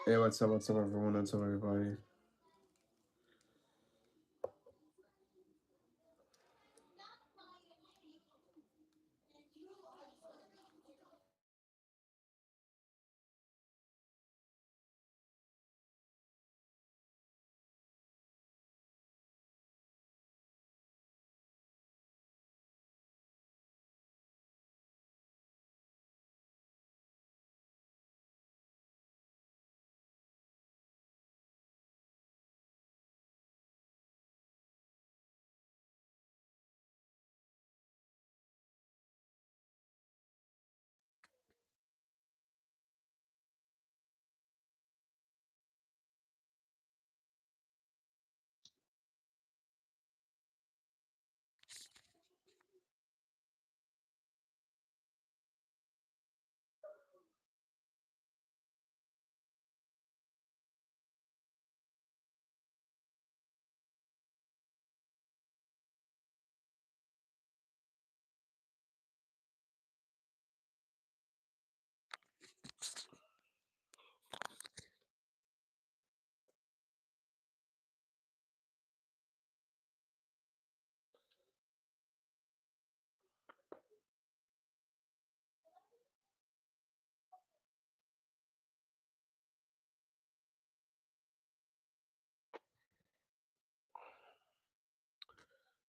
Hey, what's up, everyone? What's up, everybody?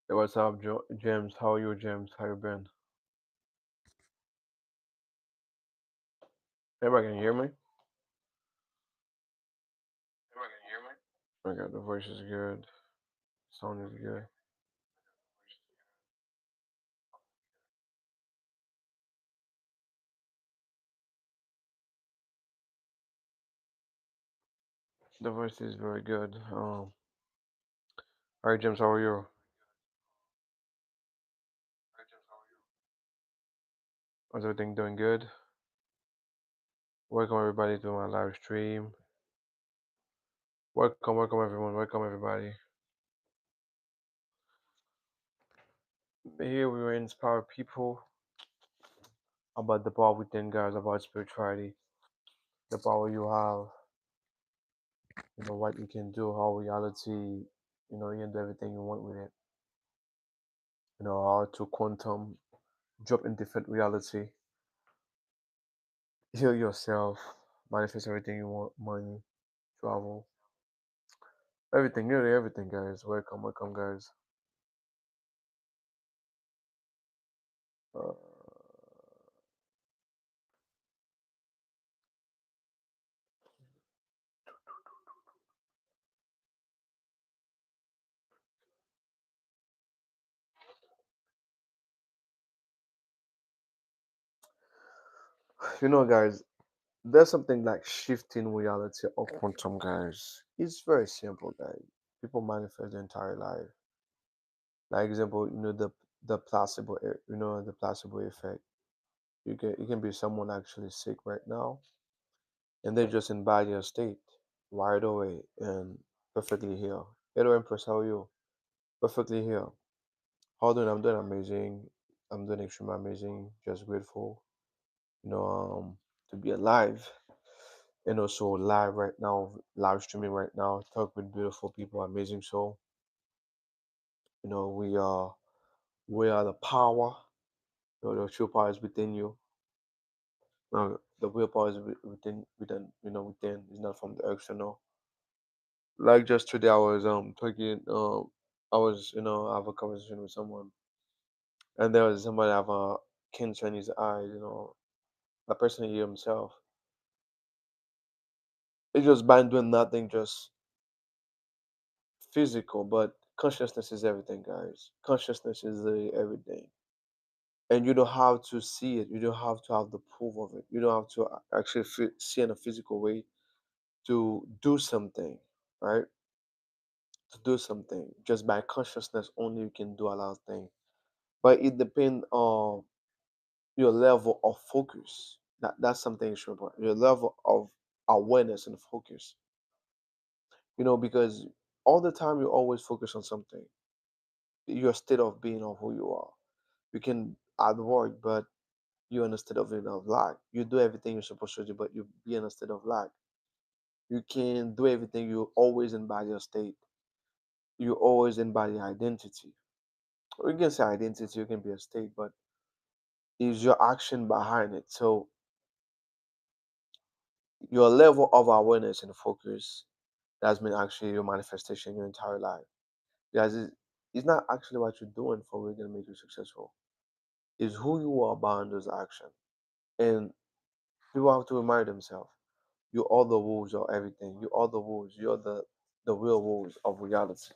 Hey, what's up, James? How are you, James? How you been? Everybody can hear me? Okay, the voice is good. Sound is good. The voice is very good. All right, James, how are you? Is everything doing good? Welcome everybody to my live stream. Welcome everyone. Welcome everybody. Here we will inspire people about the power within, guys, about spirituality, the power you have, what you can do, how reality, you can do everything you want with it. How to quantum jump in different reality, heal yourself, manifest everything you want, money, travel, everything, nearly everything, guys. Welcome, guys. Uh, guys, there's something like shifting reality or quantum, guys. It's very simple, guys. People manifest their entire life. Like example, the placebo effect. You can be someone actually sick right now, and they just embody a state right away and perfectly heal. Hello, Empress, how are you? Perfectly heal. How doing? I'm doing amazing. I'm doing extremely amazing. Just grateful, you know, um, to be alive and also live right now, live streaming right now. Talk with beautiful people, amazing soul. You know, we are the power. The true power is within you. The real power is within. It's not from the external. Like just today, I was talking. I was have a conversation with someone, and there was somebody have a cancer in his eye. The person he himself. It's just by doing nothing, just physical, but consciousness is everything, guys. Consciousness is everything. and you don't have to see it. You don't have to have the proof of it. You don't have to actually see in a physical way to do something, right? To do something just by consciousness only, you can do a lot of things. But it depends on your level of focus. That's something extremely important. Your level of awareness and focus. Because all the time you always focus on something, your state of being of who you are. You can at work, but you're in a state of being of lack. You do everything you're supposed to do, but you be in a state of lack. You can do everything. You always embody your state. You always embody identity. Or you can say identity. You can be a state, but is your action behind it. So your level of awareness and focus, that's been actually your manifestation your entire life. Guys, it's not actually what you're doing for what's gonna make you successful. It's who you are behind those actions. And people have to remind themselves, you are the rules of everything. You are the rules. You're the real rules of reality.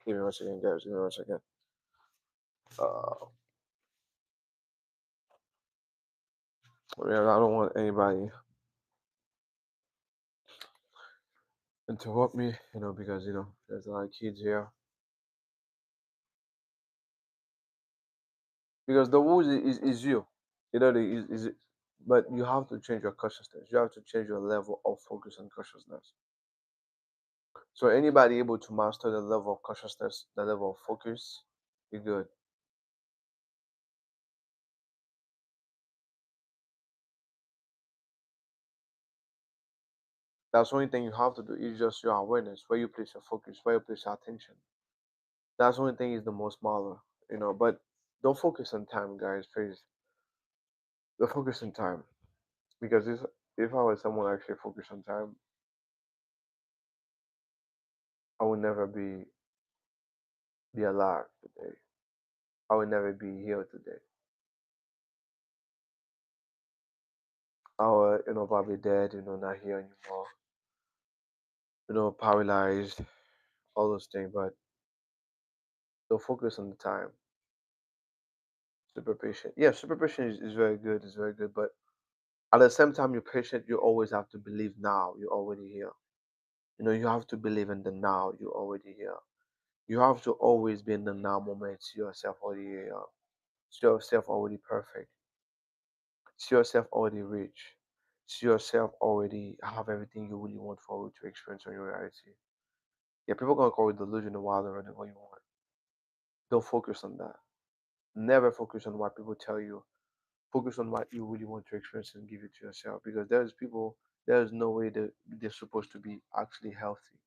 Give me one second, guys. Give me one second. Uh, I don't want anybody interrupt me, because there's a lot of kids here. Because the rules is you. Is it, but you have to change your consciousness. You have to change your level of focus and consciousness. So anybody able to master the level of consciousness, the level of focus, you're good. That's the only thing you have to do is just your awareness, where you place your focus, where you place your attention. That's the only thing is the most smaller. But don't focus on time, guys, please. Don't focus on time. Because if I was someone actually focused on time, I would never be alive today. I would never be here today. I would, probably dead, not here anymore, paralyzed, all those things. But don't focus on the time. Super patient. Yeah, super patient is very good. It's very good. But at the same time, you're patient. You always have to believe now. You're already here. You have to believe in the now. You're already here. You have to always be in the now moment. See yourself already here. See yourself already perfect. See yourself already rich. See yourself already have everything you really want for you to experience in your reality. Yeah, people gonna call it delusional, whatever what you want. Don't focus on that. Never focus on what people tell you. Focus on what you really want to experience and give it to yourself. Because there's no way that they're supposed to be actually healthy.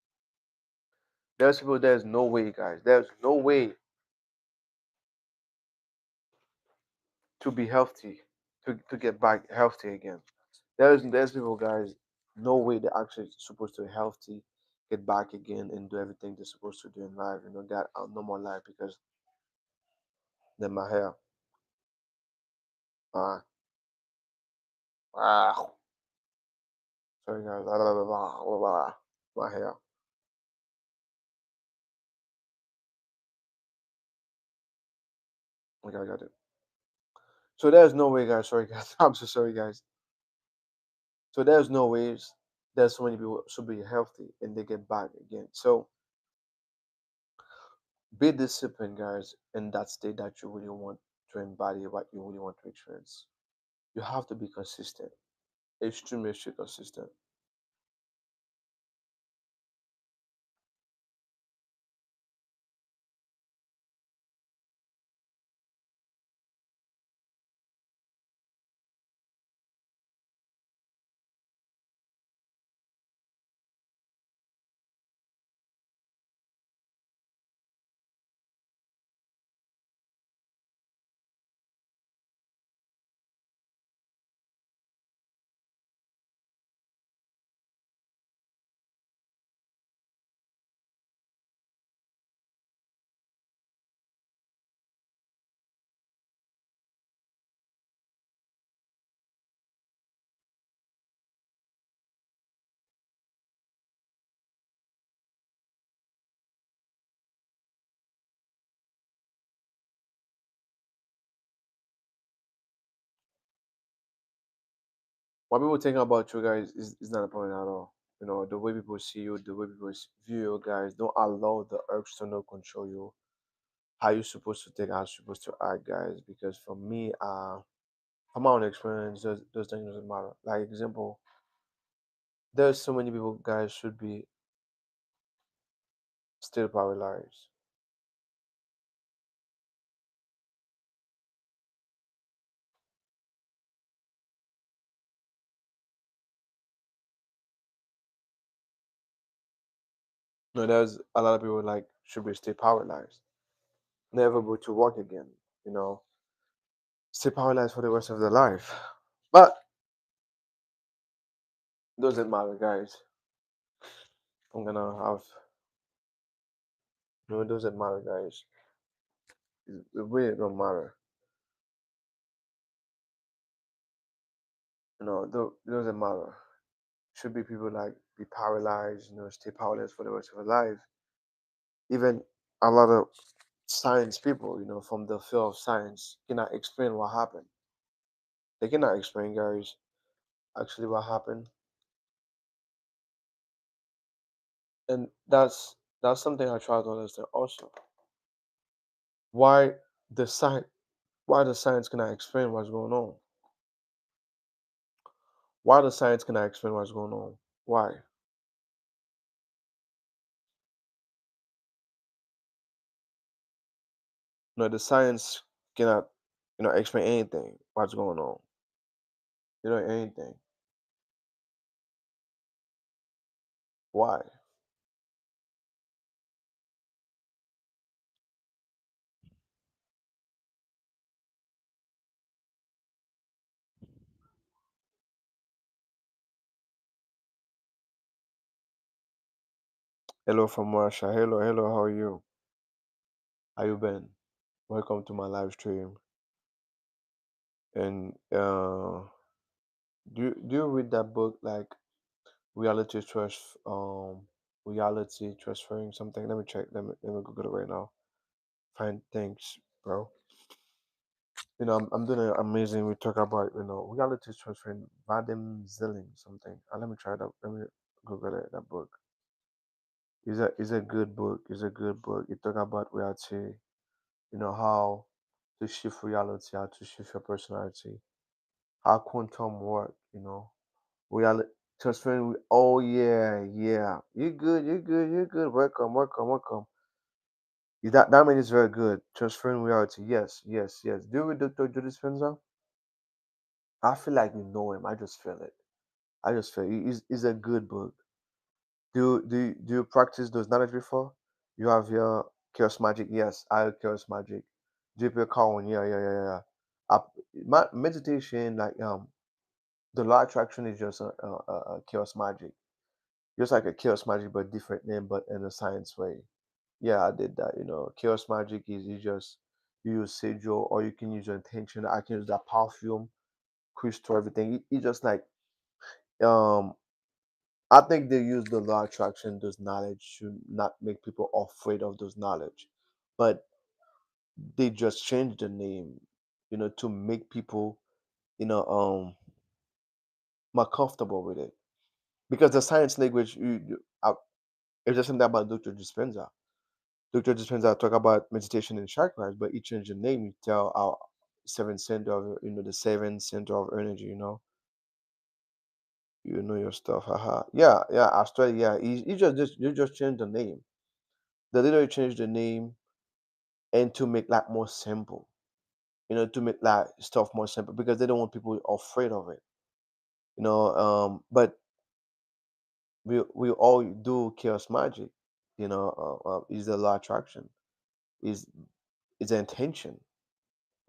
There's no way, guys. There's no way to be healthy, to get back healthy again. There's people, guys, no way they're actually supposed to be healthy, get back again and do everything they're supposed to do in life, get a normal life because they're my hair. Uh, ah, sorry guys, my hair. Okay, I got it. So there's no way, guys. Sorry, guys. I'm so sorry, guys. So there's no ways. There's so many people should be healthy and they get back again. So be disciplined, guys, in that state that you really want to embody, what you really want to experience. You have to be consistent, extremely consistent. What people think about you guys is not a point at all. You know, the way people see you, the way people view you guys, don't allow the external control you. How you supposed to think, how you supposed to act, guys. Because for me, from my own experience, those things doesn't matter. Like example, there's so many people, guys, should be still paralyzed. No, there's a lot of people like should be still paralyzed, never able to walk again. You know, stay paralyzed for the rest of their life. But doesn't matter, guys. I'm gonna have no, it doesn't matter, guys. It really don't matter. You know, it doesn't matter. Should be people like be paralyzed, you know, stay powerless for the rest of their life. Even a lot of science people, you know, from the field of science, cannot explain what happened. They cannot explain, guys, actually what happened, and that's something I try to understand also. Why the science, why the science cannot explain what's going on? Why the science cannot explain what's going on? Why? No, the science cannot, you know, explain anything. What's going on? You know, anything. Why? Hello from Russia. Hello, hello. How are you? How you been? Welcome to my live stream. And do you read that book like reality trust reality transferring something? Let me check. Let me Google it right now. Fine, thanks, bro. You know, I'm doing an amazing. We talk about reality transferring Vadim Zilling something. Let me try that. Let me Google it. That book is a good book. It's a good book. It talk about reality. You know how to shift reality, how to shift your personality, how quantum work. You know, reality transferring. Oh yeah, yeah. You good? You good? You good? Welcome, welcome, welcome. That man is very good. Transferring reality. Yes, yes, yes. Do you read Dr. Judy Spencer? I feel like you know him. I just feel it. I just feel it's a good book. Do you practice those knowledge before? You have your chaos magic. Yes, I have chaos magic. JP Cowan. Yeah, yeah, yeah, yeah. Uh, meditation, like the law of attraction is just a chaos magic, just like a chaos magic, but different name, but in a science way. Yeah, I did that. You know, chaos magic is you just you use sigil, or you can use your intention. I can use that perfume, crystal, everything. You just like um I think they use the law of attraction, those knowledge to not make people afraid of those knowledge. But they just changed the name, to make people, you know, more comfortable with it. Because the science language, it's just something about Dr. Dispenza. Dr. Dispenza talk about meditation and chakras, but he changed the name. You tell our seven center of, the seven center of energy, you know your stuff. Haha. Yeah, yeah, Australia. Yeah, you just changed the name. They literally changed the name and to make like more simple, to make like stuff more simple because they don't want people afraid of it, but we all do chaos magic, is the law of attraction, is the intention,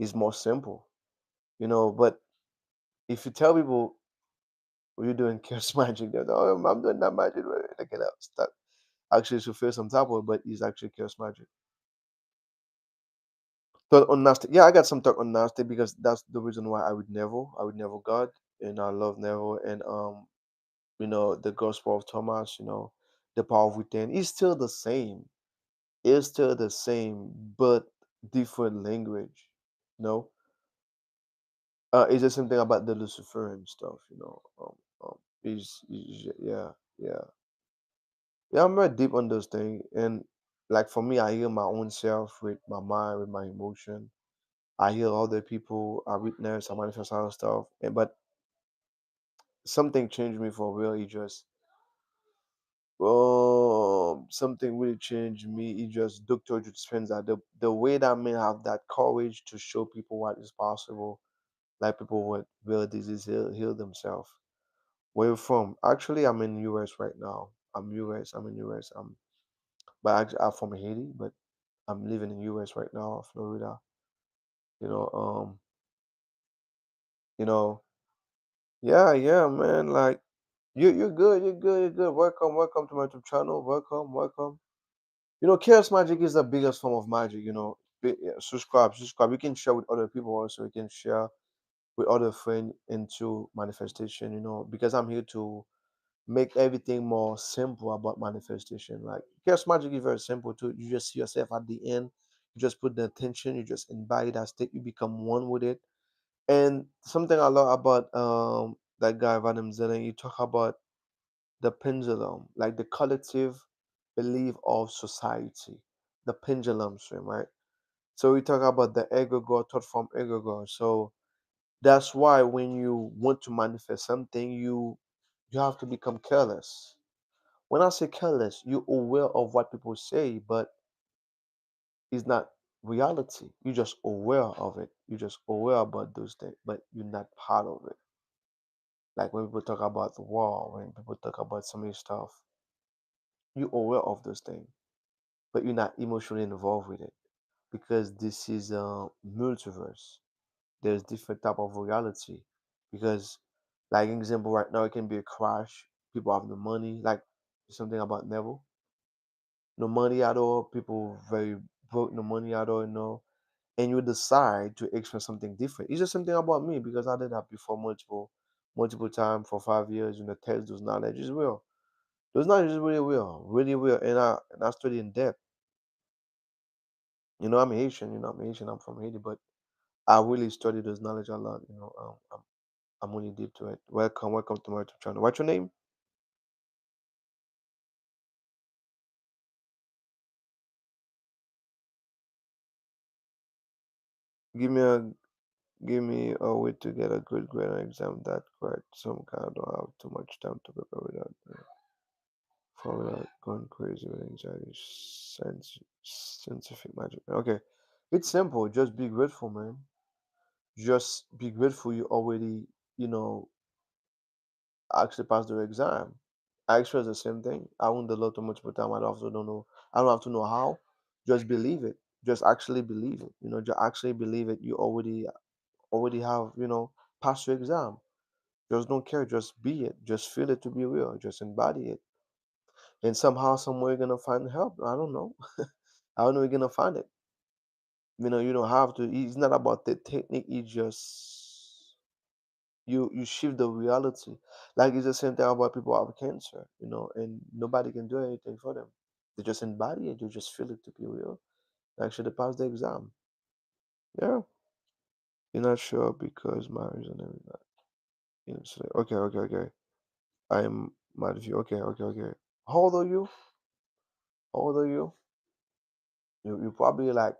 is more simple, but if you tell people you're doing chaos magic, they're like, oh, I'm doing that magic, they get out stuck. Actually, to feel some type of, but it's actually chaos magic. Thought on Nasty. Yeah, I got some talk on Nasty because that's the reason why I would never God, and I love Neville, and the Gospel of Thomas, the power of within is still the same. It's still the same, but different language. You know, It's the same thing about the Luciferian stuff, you know. Yeah, yeah, yeah. I'm very deep on those things, and like for me, I heal my own self with my mind, with my emotion. I heal other people. I witness, I manifest other stuff, and but something changed me for real. It just something really changed me. It just Dr. Joe Dispenza. The way that men have that courage to show people what is possible, like people with real disease heal themselves. Where you from? Actually, I'm in US right now. I'm US. I'm in US. I'm from Haiti, but I'm living in US right now, Florida. You know, you know, yeah, yeah, man. Like you're good. You're good. You're good. Welcome, welcome to my YouTube channel. Welcome, welcome. You know, chaos magic is the biggest form of magic. You know, yeah, subscribe, subscribe. You can share with other people also. You can share with other friends into manifestation. You know, because I'm here to make everything more simple about manifestation. Like chaos magic is very simple too. You just see yourself at the end. You just put the attention. You just embody that state. You become one with it. And something I love about that guy Vadim Zelen, you talk about the pendulum, like the collective belief of society, the pendulum swing, right? So we talk about the egregore, thought from egregore. So that's why when you want to manifest something, you have to become careless. When I say careless, you're aware of what people say, but it's not reality. You're just aware of it. You're just aware about those things, but you're not part of it. Like when people talk about the war, when people talk about so many stuff, you're aware of those things, but you're not emotionally involved with it because this is a multiverse. There's different type of reality because, like example, right now it can be a crash. People have no money, like something about Neville, no money at all. People very broke, no money at all, you know. And you decide to experience something different. It's just something about me because I did that before multiple times for 5 years. You know, test those knowledge is real. Those knowledge is really real, and I study in depth. You know, I'm Haitian. You know, I'm Haitian. I'm from Haiti, but I really study those knowledge a lot. You know, I'm really deep to it. Welcome, welcome to my YouTube channel. What's your name? Give me a give me a way to get a good grade on exam that correct. Some kind of don't have too much time to prepare without going crazy with anxiety. Scientific magic. Okay, it's simple. Just be grateful, man. Just be grateful you already, you know, actually passed the exam. I experienced the same thing. I won the lotto multiple times. I also don't know. I don't have to know how. Just believe it. Just actually believe it. You know, just actually believe it. You already have, you know, passed your exam. Just don't care. Just be it. Just feel it to be real. Just embody it. And somehow, somewhere, you're gonna find help. I don't know. I don't know. You're gonna find it. You know, you don't have to. It's not about the technique. It's just you shift the reality. Like it's the same thing about people who have cancer, you know, and nobody can do anything for them. They just embody it, you just feel it to be real. Actually pass the exam. Yeah. You're not sure because my reason is not, you know, so, okay, okay, okay. I'm mad at you. Okay, okay, okay. How old are you? How old are you? You probably like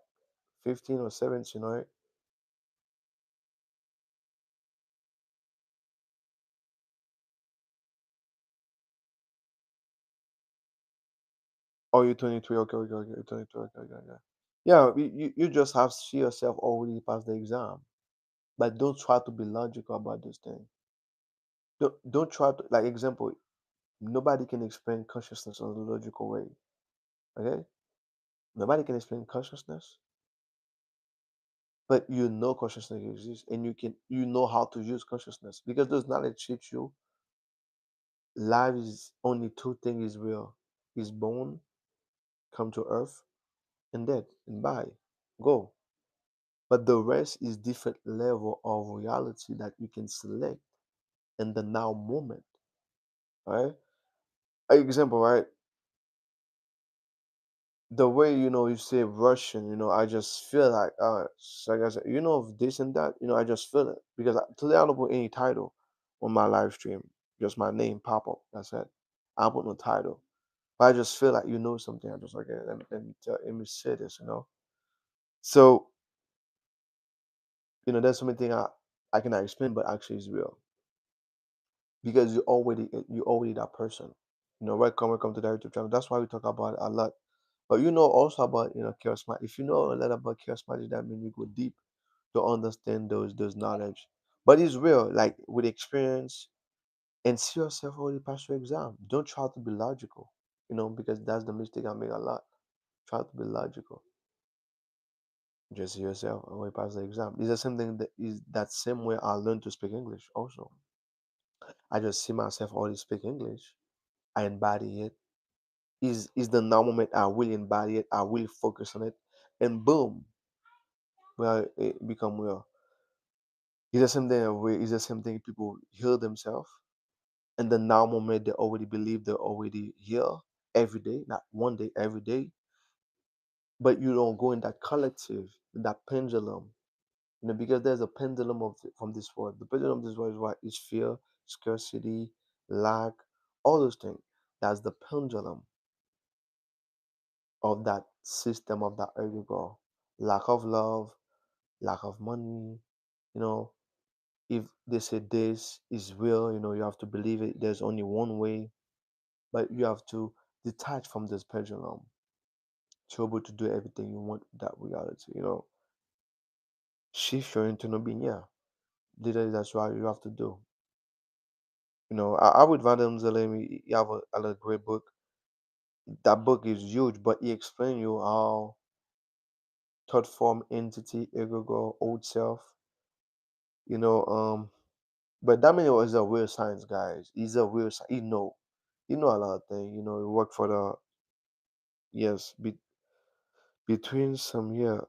15 or 17, right? Oh, you're 23. Okay, okay, okay. You're 23. Okay, okay, okay. Yeah, you just have to see yourself already pass the exam. But don't try to be logical about this thing. Don't try to, like example, nobody can explain consciousness in a logical way. Okay? Nobody can explain consciousness, but you know consciousness exists and you know how to use consciousness because those knowledge teach you life is only two things is real. Is born, come to earth, and dead and die. Go. But the rest is different level of reality that you can select in the now moment. Right? Example, right? The way you say Russian, I just feel like so like I said, of this and that, I just feel it because today I don't put any title on my live stream, just my name pop up. That's it. I don't put no title, but I just feel like something. I'm just like, let me say this. So there's so many things I cannot explain, but actually it's real because you already that person. Welcome to the YouTube channel. That's why we talk about it a lot. But also about charisma. If you know a lot about charismatic, that means you go deep to understand those knowledge. But it's real, like with experience and see yourself already pass your exam. Don't try to be logical, because that's the mistake I make a lot. Try to be logical. Just see yourself already pass the exam. It's the same thing that is that same way I learned to speak English also. I just see myself already speak English. I embody it. Is the now moment I will embody it, I will focus on it, and boom, well it become real. It's the same thing people heal themselves, and the now moment they already believe they're already here every day, not one day, every day. But you don't go in that collective, in that pendulum, because there's a pendulum from this world. The pendulum of this world is what is fear, scarcity, lack, all those things. That's the pendulum of that system of that ego. Lack of love, lack of money, you know, if they say this is real, you have to believe it. There's only one way, but you have to detach from this pendulum to be able to do everything you want with that reality. Shift your internal being. Yeah, literally, that's what you have to do. I would Vandam Zalemi, you have a great book. That book is huge, but he explains you how thought form, entity, ego, old self. You know, um, but Damien is a real science guys. He's a real. He know a lot of things. He worked for the yes. Between some year,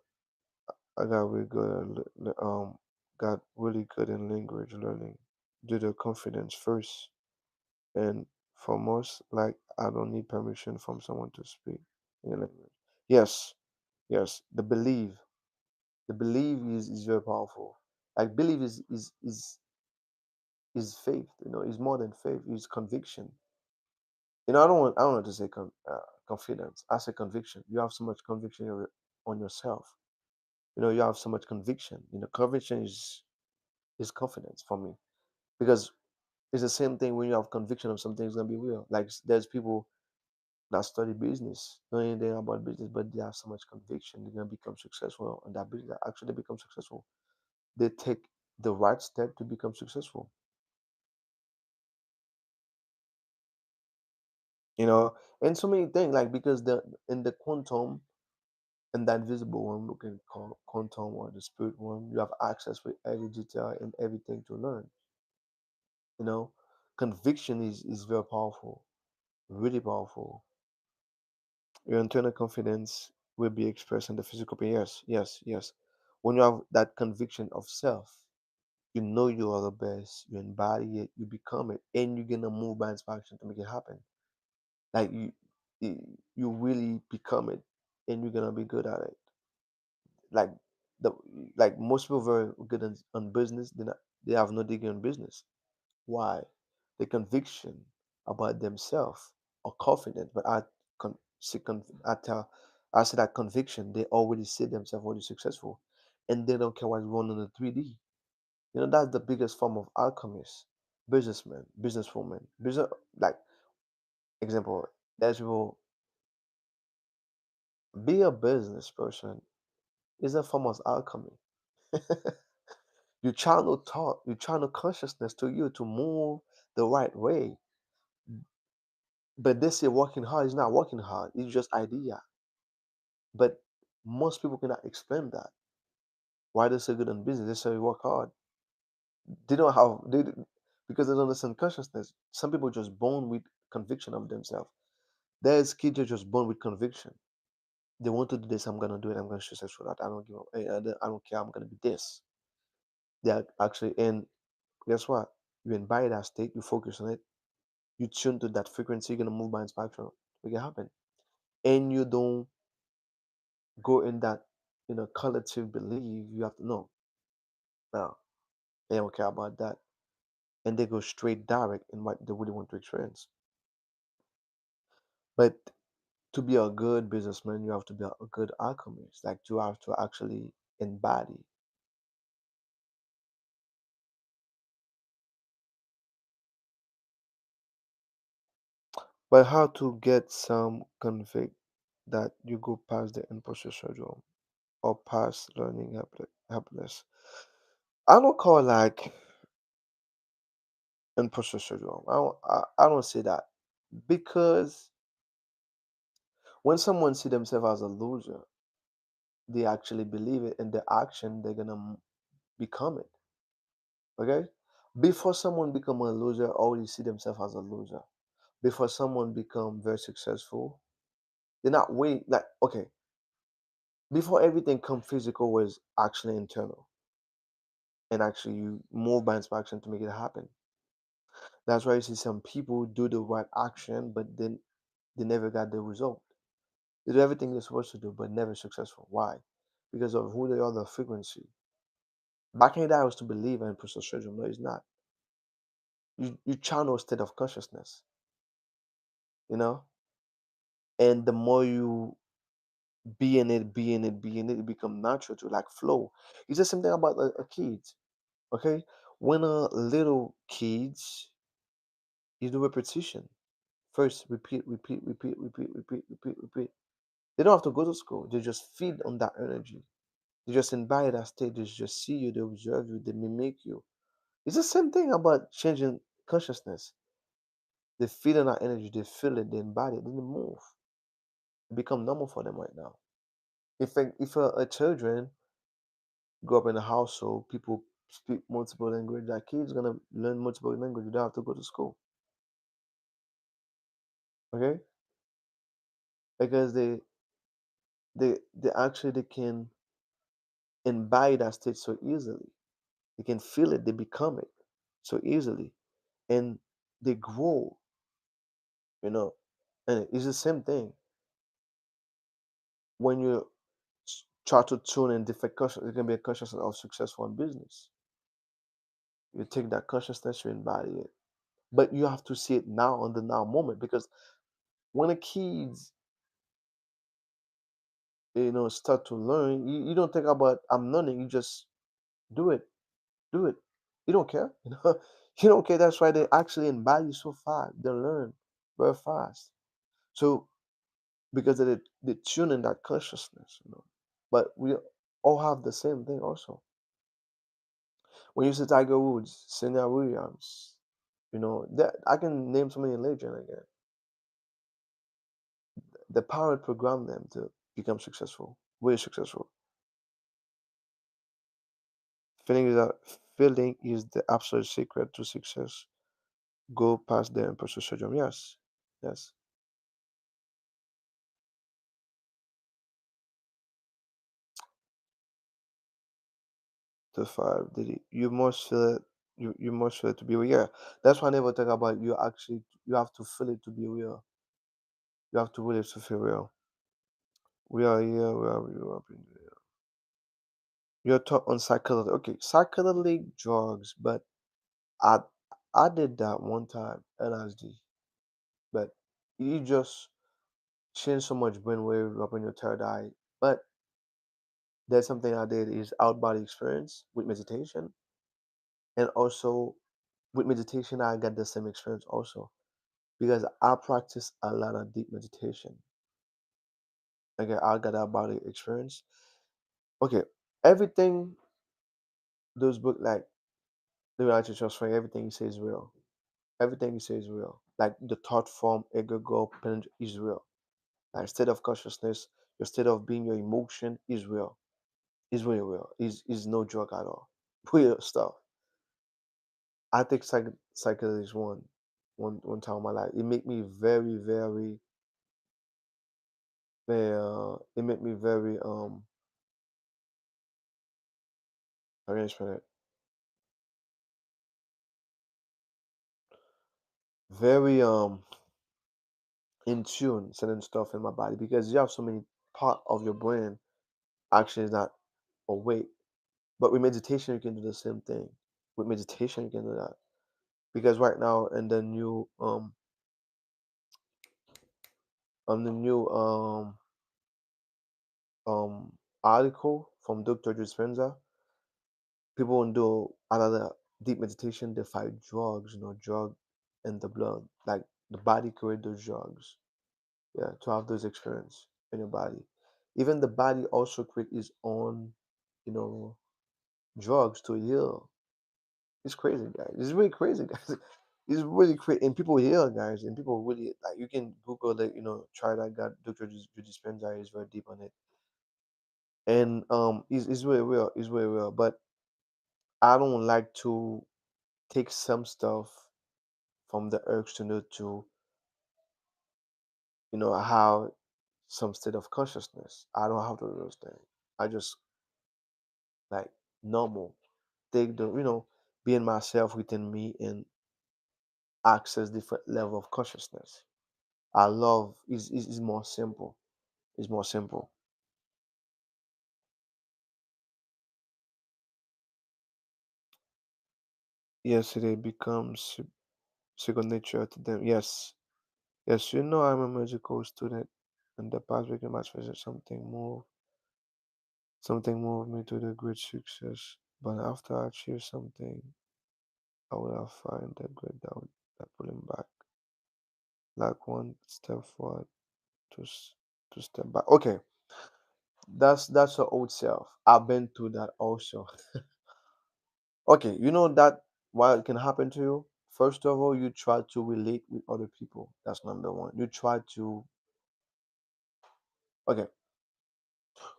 I got really good got really good in language learning due to confidence first and foremost. Like I don't need permission from someone to speak in a language. Yes, yes. The belief is very powerful. Like belief is faith. Is more than faith. Is conviction. I don't want to say confidence. I say conviction. You have so much conviction on yourself. You have so much conviction. Conviction is confidence for me because it's the same thing when you have conviction of something is gonna be real. Like there's people that study business, know anything about business, but they have so much conviction they're gonna become successful in that business. Actually, they become successful. They take the right step to become successful. You know, and so many things like because the in the quantum and that visible one we can call quantum or the spirit one, you have access with every detail and everything to learn. You know, conviction is very powerful, really powerful. Your internal confidence will be expressed in the physical pain. Yes, yes, yes. When you have that conviction of self, you know you are the best, you embody it, you become it, and you're gonna move by inspiration to make it happen. Like you really become it, and you're gonna be good at it. Like the like most people very good on business, they have no degree on business. Why? The conviction about themselves or confident, but I say that conviction, they already see themselves already successful, and they don't care what's going on in the 3D. That's the biggest form of alchemist, businessman, businesswoman, business. Like example, there's people be a business person is a form of alchemy. You channel thought, you channel consciousness to you to move the right way. But they say working hard is not working hard. It's just idea. But most people cannot explain that. Why they say good in business? They say work hard. They don't have because they don't understand consciousness. Some people just born with conviction of themselves. There's kids are just born with conviction. They want to do this. I'm gonna do it. I'm gonna successful that. I don't give up. I don't care. I'm gonna be this. They are actually and guess what? You embody that state. You focus on it. You tune to that frequency. You're gonna move by inspiration. Make it happen. And you don't. go in that collective belief, you have to know now they don't care about that, and they go straight direct in what they really want to experience. But to be a good businessman, you have to be a good alchemist. Like you have to actually embody. But how to get some convict that you go past the imposter syndrome or past learning helpless? I don't call like imposter syndrome. I don't say that because when someone see themselves as a loser, they actually believe it in their action. They're gonna become it. Okay. Before someone become a loser, already see themselves as a loser. Before someone become very successful, they're not waiting. Like okay, before everything come physical was actually internal, and actually you move by inspiration to make it happen. That's why you see some people do the right action, but then they never got the result. They do everything they're supposed to do, but never successful. Why? Because of who they are, the frequency. Back in the day, I was to believe in personal syndrome. No, it's not. You channel a state of consciousness, you know, and the more you be in it, it become natural to like flow. It's just something about a kid. Okay, when a little kids, you do repetition. First, repeat, repeat, repeat, repeat, repeat, repeat, repeat. They don't have to go to school. They just feed on that energy. They just embody that state. They just see you. They observe you. They mimic you. It's the same thing about changing consciousness. They feed on that energy. They feel it. They embody it. Then they move. It become normal for them right now. If a children grow up in a household, people speak multiple language. That kid's gonna learn multiple language without have to go to school. Okay, because they actually they can embody that state so easily. They can feel it. They become it so easily, and they grow. You know, and it's the same thing when you try to tune in different consciousness. It can be a consciousness of successful in business. You take that consciousness, you embody it, but you have to see it now on the now moment because when a kids start to learn, you don't think about I'm learning. You just do it, do it. You don't care, you don't care. That's why they actually embody so fast. They learn very fast. So because they tune in that consciousness. But we all have the same thing also. When you see Tiger Woods, Serena Williams, that I can name so many legends again. The power program them to become successful, really successful. Feeling is that feeling is the absolute secret to success. Go past the imposter syndrome. Yes, yes. The five. You must feel it. You must feel it to be real. Yeah, that's why I never talk about you. Actually, you have to feel it to be real. You have to really to feel real. We are here. We are. We are being real. You're taught on psychedelic. Okay, psychedelic drugs, but I I did that one time, LSD, but you just change so much brainwave up in your third eye. But there's something I did is out body experience with meditation, and also with meditation I got the same experience also because I practice a lot of deep meditation. Okay, I got out body experience. Okay, everything those book like the reality transfer, everything you say is real. Everything you say is real. Like the thought form, ego, is real. Like state of consciousness, your state of being, your emotion is real. Is really real. Is no joke at all. Real stuff. I take psychedelics one time in my life. It made me very, very, very it made me very how can I explain it? Very in tune certain stuff in my body because you have so many part of your brain. Action is not awake. But with meditation, you can do the same thing. With meditation, you can do that because right now in the new on the new um article from Dr. Dispenza, people who do another deep meditation. They fight drugs, drug in the blood, like the body create those drugs. Yeah, to have those experience in your body. Even the body also create its own, you know, drugs to heal. It's crazy, guys. It's really crazy, guys. It's really crazy, and people heal, guys, and people really like. You can Google it, try that. God, Doctor Dispenza is very deep on it, and it's really real. It's really real. But I don't like to take some stuff from the urge to know to, how some state of consciousness. I don't have to do those things. I just like normal. Take the, being myself within me and access different level of consciousness. I love is more simple. It's more simple. Yesterday becomes second nature to them. Yes, yes. I'm a magical student. In the past, became my special something moved me to the great success. But after I achieve something, I will have find that great doubt that pulling back, like one step forward, to to step back. Okay, that's your old self. I've been through that also. Okay, you know that what can happen to you? First of all, you try to relate with other people. That's number one. You try to, okay,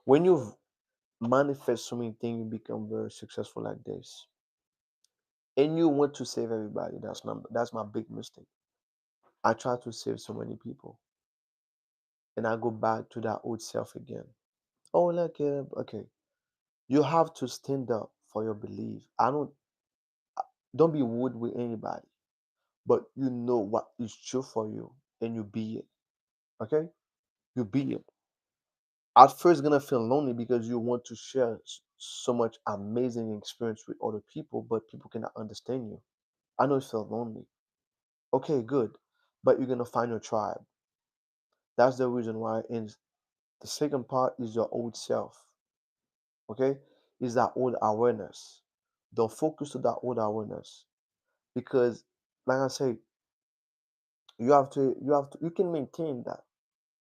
when you manifest so many things, you become very successful like this. And you want to save everybody. That's my big mistake. I try to save so many people. And I go back to that old self again. Oh, look, okay. You have to stand up for your belief. Don't be rude with anybody, but you know what is true for you and you be it. Okay? You be it. At first gonna feel lonely because you want to share so much amazing experience with other people, but people cannot understand you. I know it feels lonely. Okay, good, but you're gonna find your tribe. That's the reason why. And the second part is your old self. Okay, is that old awareness. Don't focus on that old awareness because, like I say, you can maintain that.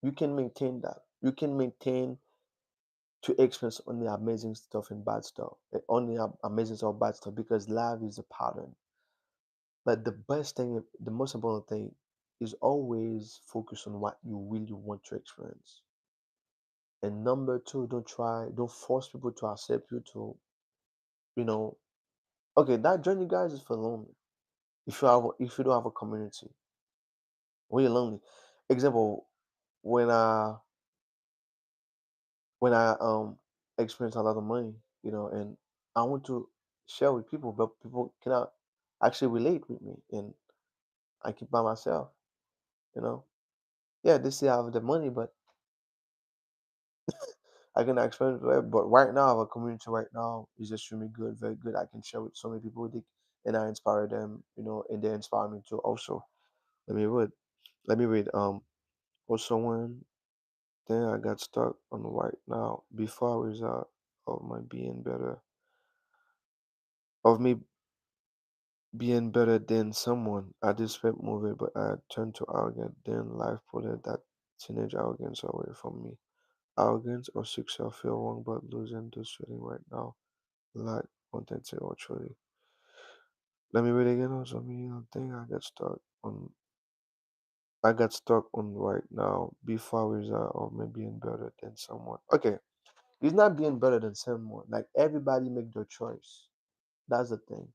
You can maintain that. You can maintain to experience only amazing stuff and bad stuff, only amazing stuff, bad stuff, because life is a pattern. But the best thing, the most important thing, is always focus on what you really want to experience. And number two, don't force people to accept you to, you know, okay, that journey, guys, is for lonely. If you don't have a community, we're lonely. Example, when I when I experience a lot of money, and I want to share with people, but people cannot actually relate with me, and I keep by myself. You know, yeah, they say I have the money, but I can experience it. But right now, I have a community. Right now is extremely good, very good. I can share with so many people, and I inspire them. And they inspire me too. Also, let me read. Let me read. Also one thing I got stuck on right now before I result of my being better of me being better than someone. I despite moving, but I turned to arrogant. Then life pulled that teenage arrogance away from me. Arrogance or success feel wrong, but losing this feeling right now, like authentic or truly. Let me read again. Also, me, thing I got stuck on right now before I result of me being better than someone. Okay, it's not being better than someone. Like everybody make their choice. That's the thing.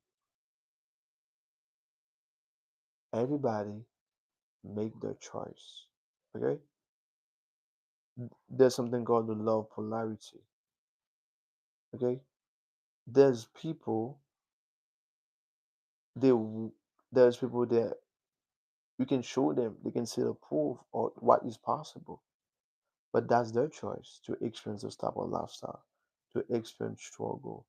Everybody make their choice. Okay? There's something called the law of polarity. Okay? There's people they there's people that you can show them, they can see the proof of what is possible. But that's their choice to experience this type of lifestyle, to experience struggle,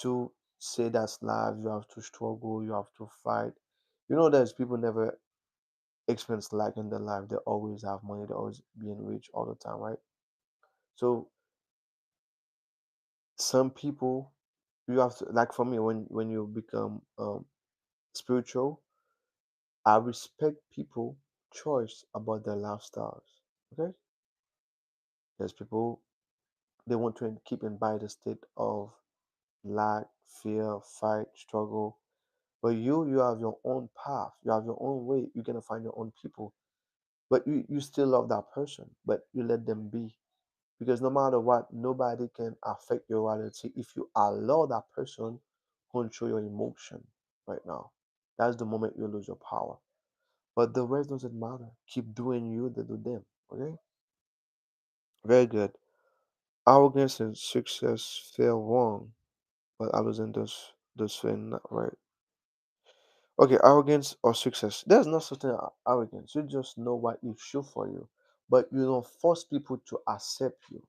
to say that's life. You have to struggle, you have to fight. You know, there's people never experience lack in their life. They always have money, they always being rich all the time, right? So some people, you have to, like for me, when you become spiritual, I respect people choice about their lifestyles. Okay, there's people they want to keep in by the state of lack, fear, fight, struggle. But you have your own path. You have your own way. You're gonna find your own people. But you still love that person. But you let them be. Because no matter what, nobody can affect your reality if you allow that person control your emotion right now. That's the moment you lose your power. But the rest doesn't matter. Keep doing you, they do them. Okay? Very good. Arrogance and success feel wrong, but I was in this thing not right. Okay, arrogance or success. There's no such thing as arrogance. You just know what is true for you, but you don't force people to accept you.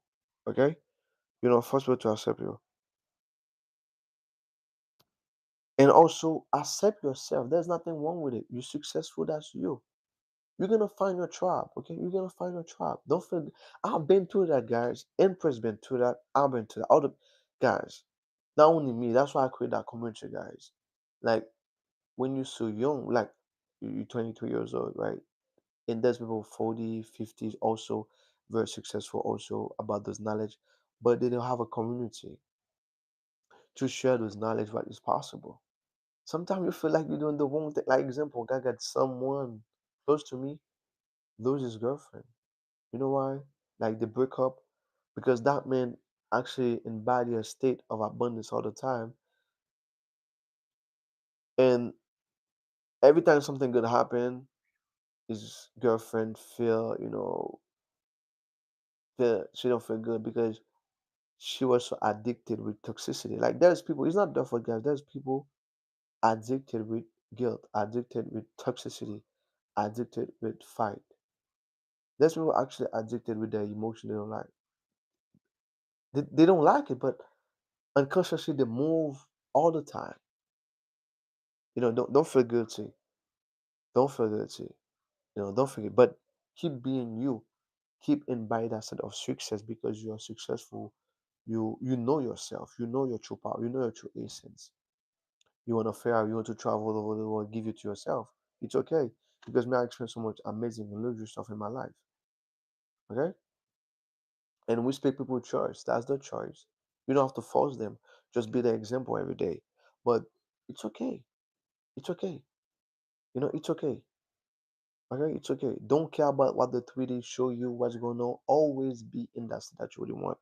Okay, you don't force people to accept you, and also accept yourself. There's nothing wrong with it. You're successful. That's you. You're gonna find your tribe. Okay, you're gonna find your tribe. Don't feel. I've been through that, guys. Empress been through that. I've been through that. All the guys. Not only me. That's why I create that community, guys. Like when you're so young, like you're 22 years old, right? And there's people 40, 50s also very successful also about this knowledge, but they don't have a community to share this knowledge what is possible. Sometimes you feel like you're doing the wrong thing. Like example, I got someone close to me lose his girlfriend. You know why? Like they break up because that man actually embody a state of abundance all the time. And every time something good happen, his girlfriend feel, feel she don't feel good because she was so addicted with toxicity. Like there's people, it's not just for guys, there's people addicted with guilt, addicted with toxicity, addicted with fight. There's people actually addicted with their emotion they don't like. They don't like it, but unconsciously they move all the time. Don't feel guilty. Don't feel guilty. Don't forget. But keep being you. Keep embody that state of success because you are successful. You know yourself. You know your true power. You know your true essence. You want to fair, you want to travel all over the world, give it to yourself. It's okay. Because me, I experienced so much amazing and luxury stuff in my life. Okay? And we speak people choice. That's their choice. You don't have to force them. Just be the example every day. But it's okay. It's okay. It's okay. Okay, it's okay. Don't care about what the 3D show you, what's going on. Always be in that state that you really want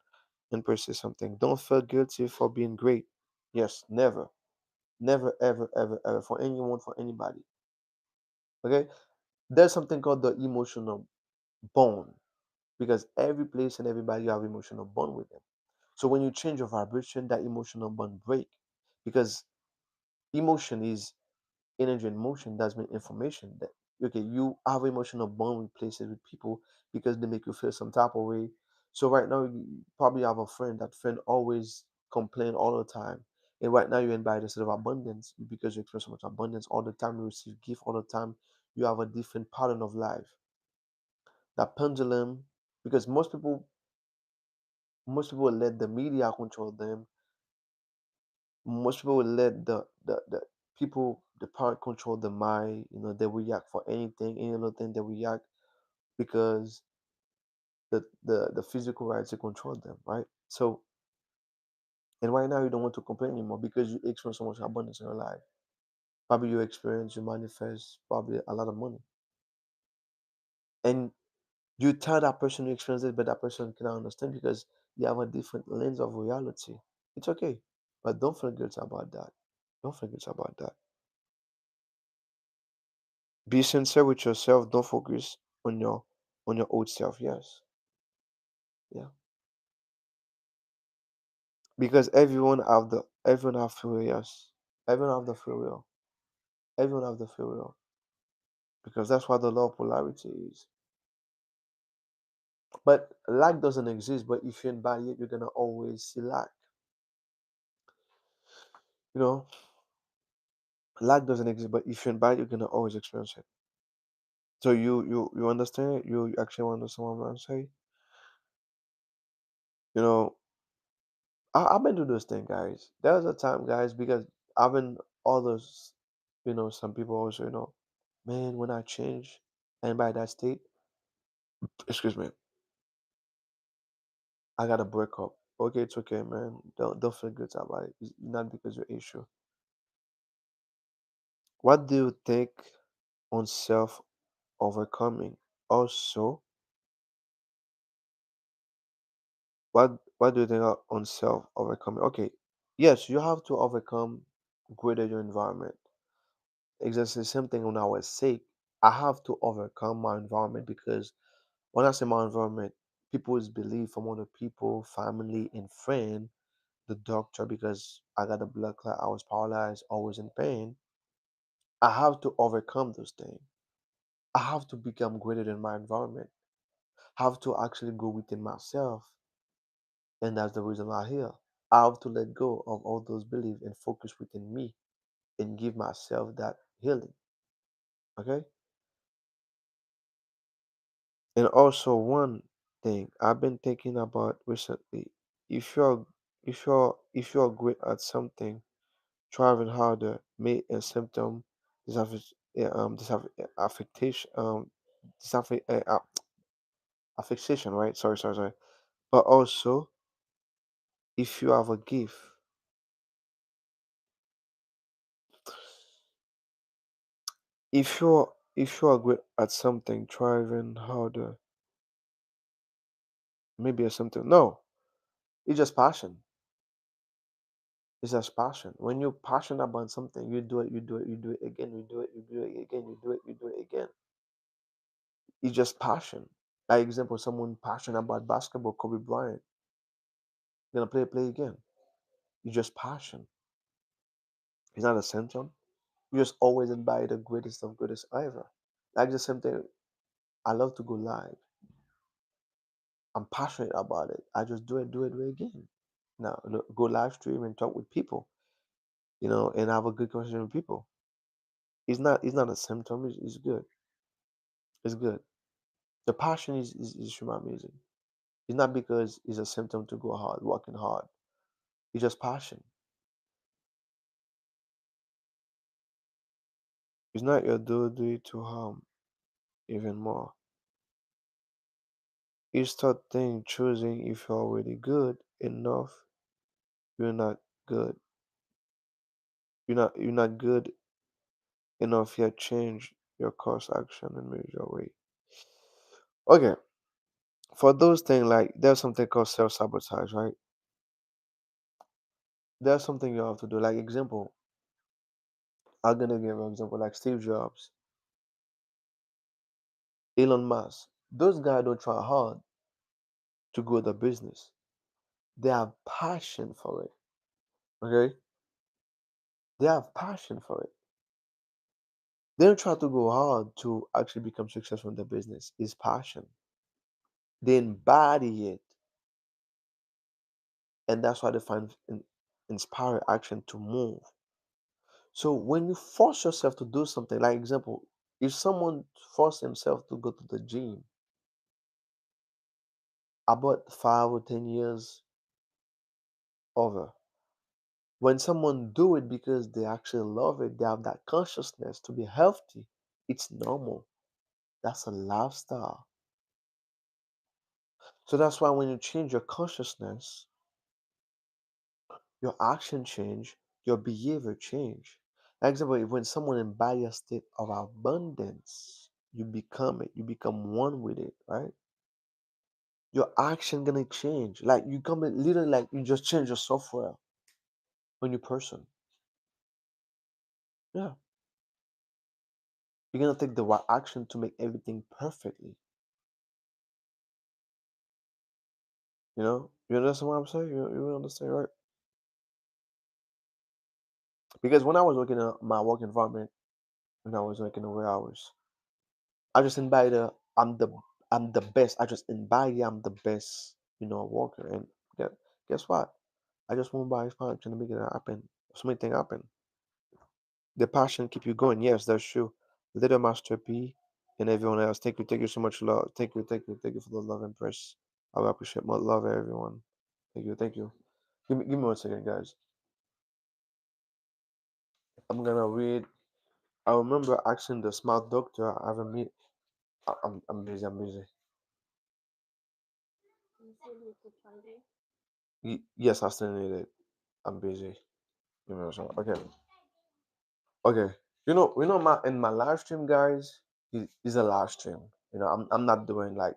and pursue something. Don't feel guilty for being great. Yes, never. Never, ever, ever, ever. For anyone, for anybody. Okay? There's something called the emotional bond because every place and everybody you have emotional bond with them. So when you change your vibration, that emotional bond break because emotion is energy and motion. That's mean information. That okay, you have emotional bond with places with people because they make you feel some type of way. So right now you probably have a friend. That friend always complain all the time. And right now you're in by the state of abundance because you experience so much abundance all the time. You receive gift all the time. You have a different pattern of life. That pendulum, because most people let the media control them. Most people will let the people, the power control the mind. They react for anything, any little thing they react because the physical rights to control them, right? So, and right now you don't want to complain anymore because you experience so much abundance in your life. Probably you experience, you manifest probably a lot of money. And you tell that person you experience it, but that person cannot understand because you have a different lens of reality. It's okay. But don't feel guilty about that. Don't feel guilty about that. Be sincere with yourself. Don't focus on your old self. Yes. Yeah. Because everyone have free will, yes. Everyone have the free will. Everyone have the free will. Because that's what the law of polarity is. But lack doesn't exist. But if you embody it, you're gonna always see lack. You know, lack doesn't exist, but if you embody, you're gonna always experience it. So you understand? You actually understand what I'm trying to say? You know, I've been doing this thing, guys. There was a time, guys, because I've been all those, some people also, man, when I change and by that state, excuse me, I gotta break up. Okay, it's okay, man. Don't feel good about it. It's not because your issue. What do you think on self overcoming? Also, what do you think on self overcoming? Okay, yes, you have to overcome greater your environment. Exactly the same thing when I was sick. I have to overcome my environment because when I say my environment, people's belief from other people, family and friend, the doctor because I got a blood clot, I was paralyzed, always in pain. I have to overcome those things. I have to become greater than my environment. I have to actually go within myself, and that's the reason why I'm here. I have to let go of all those beliefs and focus within me and give myself that healing. Okay? And also one thing I've been thinking about recently, if you're great at something, striving harder may a symptom this have affectation this have affectation, right? Sorry. But also if you have a gift, if you're great at something, striving harder maybe a symptom. No, it's just passion. It's just passion. When you're passionate about something, you do it again, you do it, you do it again, you do it, you do it again. It's just passion. Like example, someone passionate about basketball, Kobe Bryant, gonna play again. It's just passion. It's not a symptom. You just always embody the greatest of greatest ever. Like the same thing. I love to go live. I'm passionate about it. I just do it again. Now go live stream and talk with people, and have a good conversation with people. It's not a symptom. It's good. It's good. The passion is from amazing. It's not because it's a symptom to go hard, working hard. It's just passion. It's not your do to harm even more. You start think choosing if you're already good enough. You're not good. You're not good enough yet. Change your course action and move your way. Okay, for those things like there's something called self sabotage, right? There's something you have to do. Like example, I'm gonna give an example like Steve Jobs, Elon Musk. Those guys don't try hard to grow the business. They have passion for it. Okay, they have passion for it. They don't try to go hard to actually become successful in the business. It's passion. They embody it, and that's why they find inspire action to move. So when you force yourself to do something, like example, if someone forced himself to go to the gym about 5 or 10 years over, when someone do it because they actually love it, they have that consciousness to be healthy. It's normal. That's a lifestyle. So that's why when you change your consciousness, your action change, your behavior change. For example, when someone embody a state of abundance, you become it. You become one with it, right? Your action gonna change. Like you come in literally like you just change your software on your person. Yeah. You're gonna take the right action to make everything perfectly. You understand what I'm saying? You understand, right? Because when I was working in my work environment, when I was working the way hours, I just embodied I'm the I'm the best. I just embody I'm the best, worker. And guess, guess what? I just won't buy trying to make it happen. So many things happen. The passion keep you going. Yes, that's true. Little Master P and everyone else. Thank you so much, love. Thank you for the love and press. I will appreciate my love, everyone. Thank you. Give me 1 second, guys. I'm gonna read. I remember asking the smart doctor I haven't met. I'm busy. I'm busy. Yes, I still need it. I'm busy. Give me a second. Okay. Okay. My in my live stream, guys, is a live stream. I'm not doing like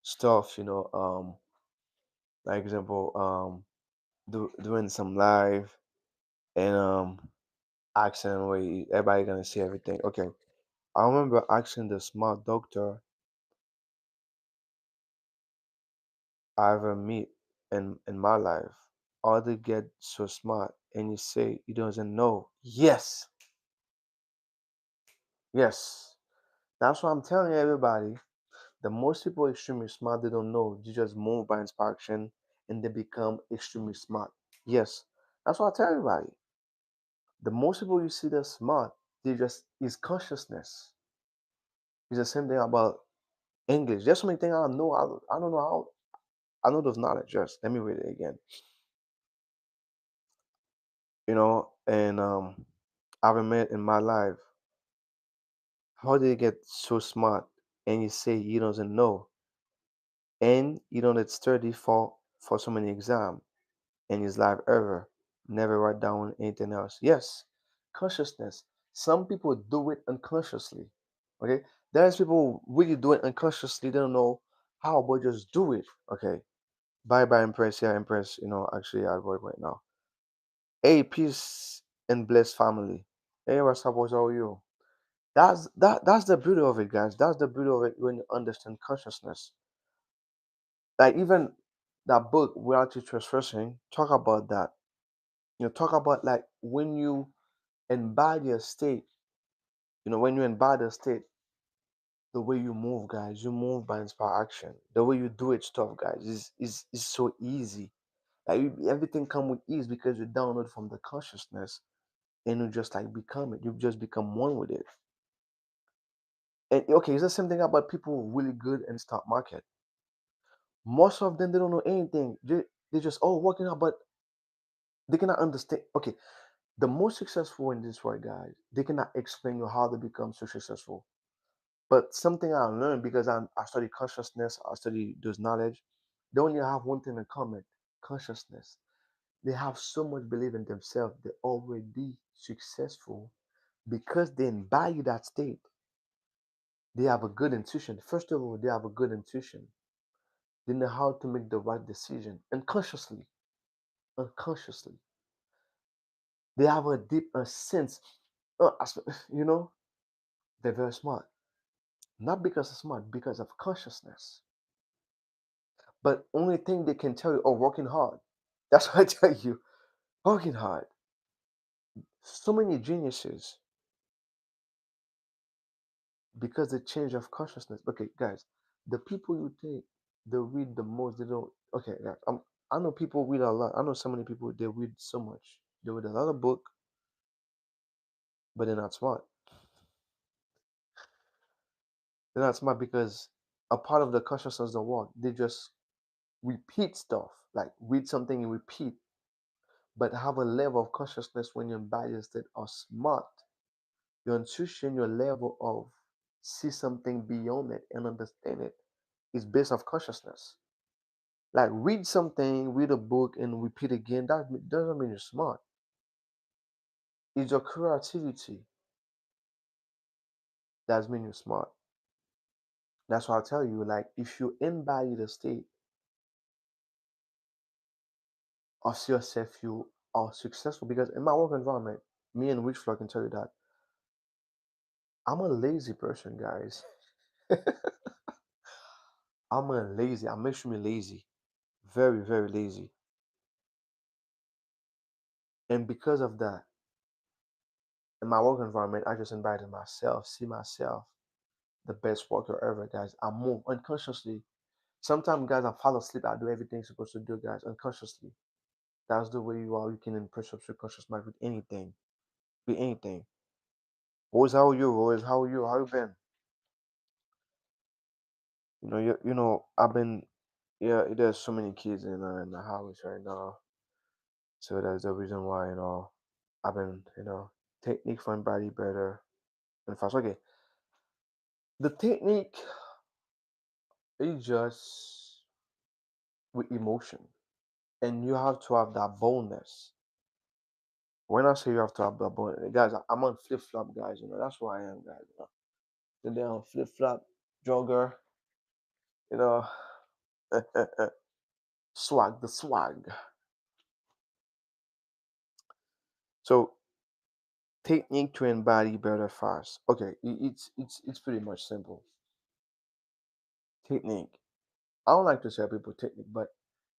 stuff. Like example, doing some live and asking where everybody gonna see everything. Okay. I remember asking the smart doctor I ever meet in my life, how they get so smart, and you say he doesn't know. Yes, yes. That's what I'm telling everybody. The most people extremely smart, they don't know. They just move by inspiration and they become extremely smart. Yes, that's what I tell everybody. The most people you see that smart, they just is consciousness. It's the same thing about English. There's so many things I know. I don't know how. I know those knowledge. Just let me read it again. And I've met in my life. How did he get so smart? And you say he doesn't know, and you don't study for so many exams in his life ever. Never write down anything else. Yes, consciousness. Some people do it unconsciously. Okay, there's people who really do it unconsciously. They don't know how, but just do it. Okay, bye bye, Empress. Yeah, Empress. Actually, I work right now. Hey, peace and bless family. Hey, what's up? How are you? That's the beauty of it, guys. That's the beauty of it when you understand consciousness. Like even that book, Reality Transferring, talk about that. Talk about like when you embody a state, when you embody a state, the way you move, guys, you move by inspire action. The way you do it stuff, guys, is so easy. Like everything come with ease because you download from the consciousness and you just like become it. You just become one with it. And okay, it's the same thing about people really good in stock market. Most of them they don't know anything. They just working out, but they cannot understand. Okay, the most successful in this world, guys, they cannot explain you how they become so successful. But something I learned because I study consciousness, I study those knowledge. They only have one thing in common: consciousness. They have so much belief in themselves. They're already successful because they embody that state. They have a good intuition. First of all, they have a good intuition. They know how to make the right decision unconsciously. Unconsciously, they have a deep sense. You know, they're very smart. Not because of smart, because of consciousness. But only thing they can tell you, working hard. That's what I tell you, working hard. So many geniuses because the change of consciousness. Okay, guys, the people you think they read the most, they don't. Okay, guys, I know people read a lot. I know so many people they read so much. They read a lot of book, but they're not smart. They're not smart because a part of the consciousness don't work. They just repeat stuff, like read something and repeat, but have a level of consciousness when your bias that are smart. Your intuition, your level of see something beyond it and understand it is based off consciousness. Like read something, read a book and repeat again. That doesn't mean you're smart. It's your creativity that means you're smart. That's why I tell you, like if you embody the state of yourself, you are successful. Because in my work environment, me and Rich Floyd can tell you that I'm a lazy person, guys. I'm a lazy. I'm extremely lazy. Very, very lazy. And because of that, in my work environment, I just invited myself, see myself. the best worker ever, guys. I move unconsciously. Sometimes, guys, I fall asleep. I do everything I'm supposed to do, guys, unconsciously. That's the way you are. You can impress your subconscious mind with anything. Boys, how are you? Boys, how are you? How you been? I've been. Yeah, there's so many kids in the house right now, so that's the reason why I've been technique for body better and fast. Okay, the technique is just with emotion, and you have to have that boldness. When I say you have to have that boldness, guys, I'm on flip flop, guys. That's who I am, guys. Today I'm flip flop jogger. You know, swag the swag. So technique to embody better fast. Okay, it's pretty much simple. Technique. I don't like to tell people technique, but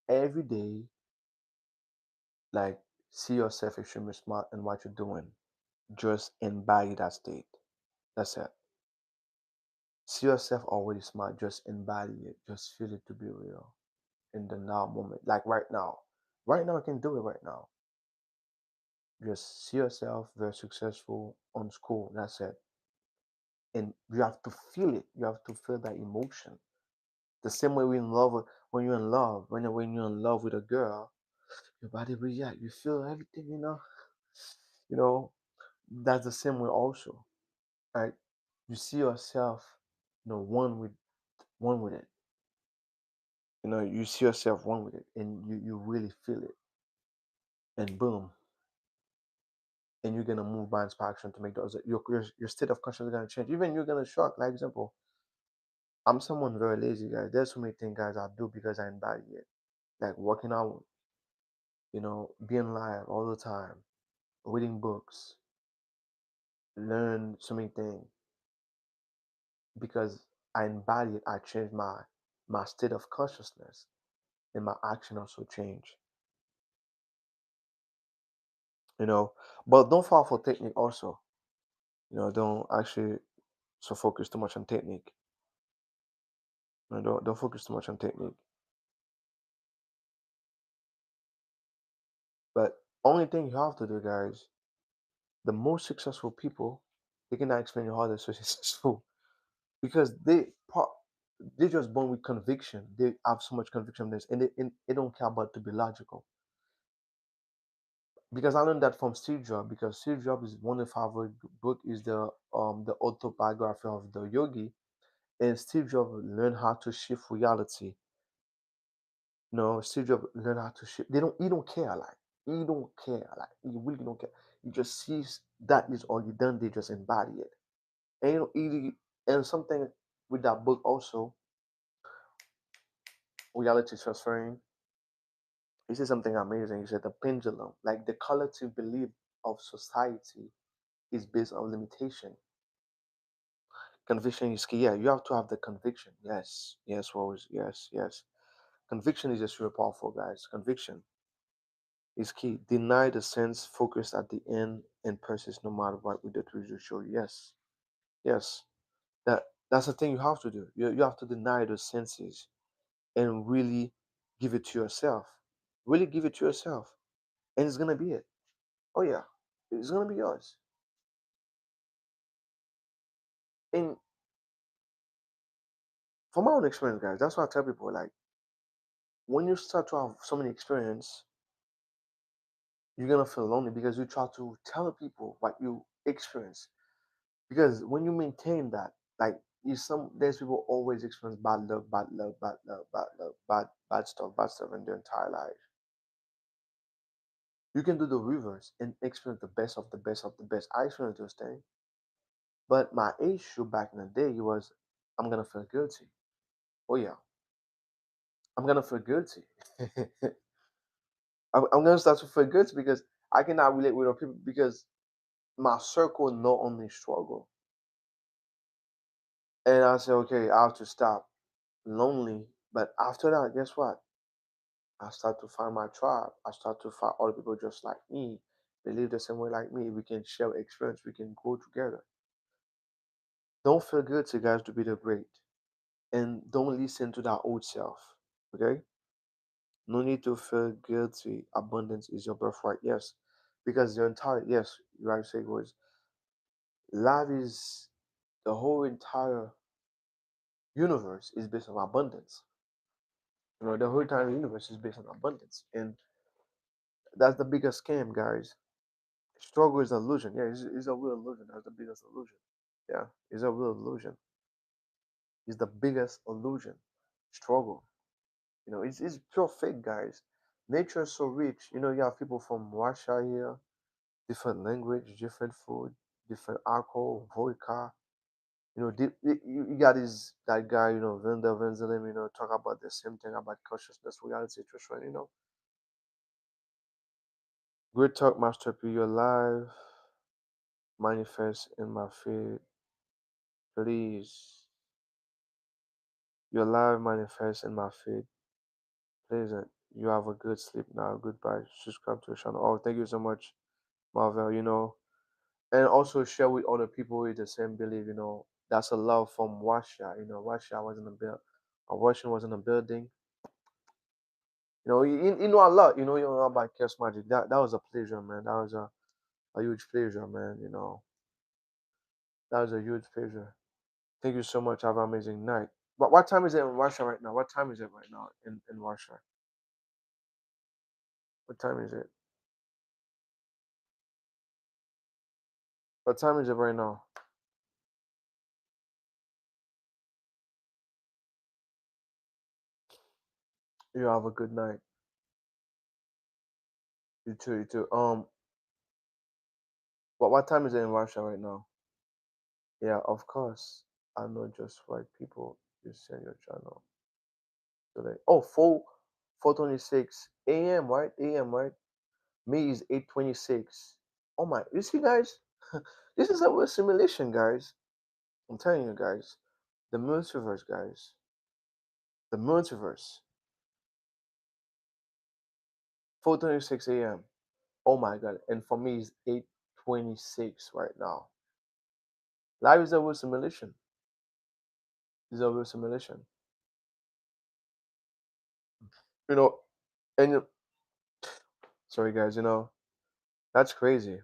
every day, like, see yourself extremely smart in what you're doing. Just embody that state. That's it. See yourself already smart. Just embody it. Just feel it to be real in the now moment. Like right now. Right now, I can do it right now. Just see yourself very successful on school. That's it. And you have to feel it. You have to feel that emotion. The same way we in love when you're in love, when you're in love with a girl, your body react. You feel everything, You know, that's the same way also. Right? You see yourself, one with it. You see yourself one with it and you really feel it. And boom. And you're gonna move by inspiration to make those your state of consciousness is gonna change. Even you're gonna shock. Like example, I'm someone very lazy, guys. There's so many things, guys, I do because I embody it. Like working out, being live all the time, reading books, learn so many things because I embody it. I change my state of consciousness, and my action also change. You know, but don't fall for technique also. Don't actually so focus too much on technique. Don't focus too much on technique. But only thing you have to do, guys, the most successful people, they cannot explain how they're so successful because they just born with conviction. They have so much conviction in this, and they don't care about to be logical. Because I learned that from Steve Jobs. Because Steve Jobs is one of my favorite book is the autobiography of the yogi, and Steve Jobs learned how to shift reality. Steve Jobs learned how to shift. He don't care like he don't care like he really don't care. He just sees that is all he done. They just embody it, and and something with that book also reality transferring. He said something amazing. He said the pendulum, like the collective belief of society, is based on limitation. Conviction is key. Yeah, you have to have the conviction. Yes, yes, always. Yes, yes. Conviction is just real powerful, guys. Conviction is key. Deny the sense, focus at the end, and persist no matter what with the tools you show. Yes, yes. That's the thing you have to do. You have to deny those senses and really give it to yourself. Really give it to yourself, and it's gonna be it. Oh yeah, it's gonna be yours. And from my own experience, guys, that's why I tell people like when you start to have so many experience, you're gonna feel lonely because you try to tell people what you experience. Because when you maintain that, like there's people always experience bad love, bad love, bad love, bad love, bad stuff in their entire life. You can do the reverse and experience the best of the best of the best. I experienced those things. But my issue back in the day was I'm gonna feel guilty. Oh yeah, I'm gonna feel guilty. I'm gonna start to feel guilty because I cannot relate with other people because my circle not only struggle. And I said, okay, I have to stop lonely. But after that, guess what? I start to find my tribe. I start to find other people just like me. They live the same way like me. We can share experience. We can grow together. Don't feel guilty, guys, to be the great. And don't listen to that old self. Okay? No need to feel guilty. Abundance is your birthright. Yes. Because the entire, yes, you are saying was life is the whole entire universe is based on abundance. The whole entire universe is based on abundance. And that's the biggest scam, guys. Struggle is an illusion. Yeah, it's a real illusion. That's the biggest illusion. Yeah, it's a real illusion. It's the biggest illusion. Struggle. It's pure fake, guys. Nature is so rich. You have people from Russia here, different language, different food, different alcohol, vodka. You got that guy, Vinda Vinzelim, talk about the same thing about consciousness, reality, situation. Great talk, Master P. Your live manifest in my feed, please. Your live manifest in my feed, please. You have a good sleep now. Goodbye. Subscribe to the channel. Oh, thank you so much, Marvel. And also share with other people with the same belief. That's a love from Russia. Russia was in a build, Russian was in a building. You know a lot. You know about Chaos Magic. That was a pleasure, man. That was a huge pleasure, man. That was a huge pleasure. Thank you so much. Have an amazing night. But what time is it in Russia right now? What time is it right now in Russia? What time is it? What time is it right now? You have a good night. You too. You too. What time is it in Russia right now? Yeah, of course. I know just right people. You send your channel today. Oh, 4:26 a.m. Right? A.m. Right? Me is 8:26. Oh my! You see, guys, this is a real simulation, guys. I'm telling you, guys. The multiverse, guys. The multiverse. 4:26 a.m. Oh my god! And for me, it's 8:26 right now. Life is a real simulation. It's a real simulation. You know, and sorry, guys. That's crazy.